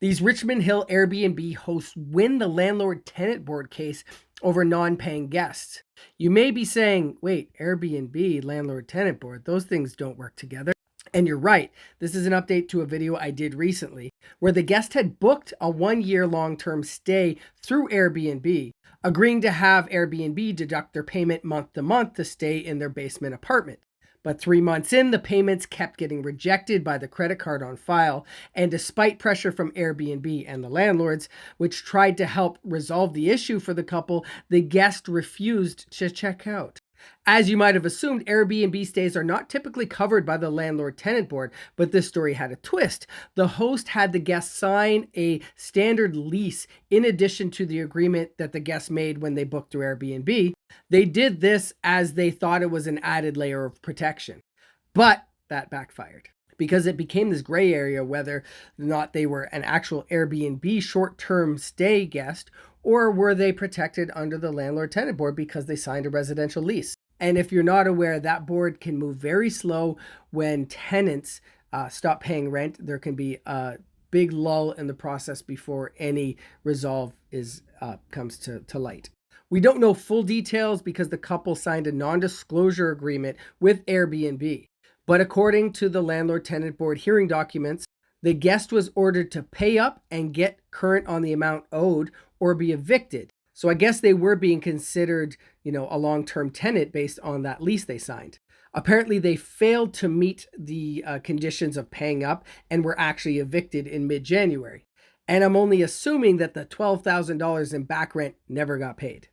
These Richmond Hill Airbnb hosts win the landlord-tenant board case over non-paying guests. You may be saying, wait, Airbnb, landlord-tenant board, those things don't work together. And you're right. This is an update to a video I did recently where the guest had booked a 1-year long-term stay through Airbnb, agreeing to have Airbnb deduct their payment month to month to stay in their basement apartment. But 3 months in, the payments kept getting rejected by the credit card on file. And despite pressure from Airbnb and the landlords, which tried to help resolve the issue for the couple, the guest refused to check out. As you might have assumed, Airbnb stays are not typically covered by the landlord-tenant board, but this story had a twist. The host had the guest sign a standard lease in addition to the agreement that the guest made when they booked through Airbnb. They did this as they thought it was an added layer of protection, but that backfired because it became this gray area whether or not they were an actual Airbnb short-term stay guest or were they protected under the landlord-tenant board because they signed a residential lease. And if you're not aware, that board can move very slow when tenants stop paying rent. There can be a big lull in the process before any resolve comes to light. We don't know full details because the couple signed a non-disclosure agreement with Airbnb. But according to the landlord-tenant board hearing documents, the guest was ordered to pay up and get current on the amount owed or be evicted. So I guess they were being considered, a long-term tenant based on that lease they signed. Apparently, they failed to meet the conditions of paying up and were actually evicted in mid-January. And I'm only assuming that the $12,000 in back rent never got paid.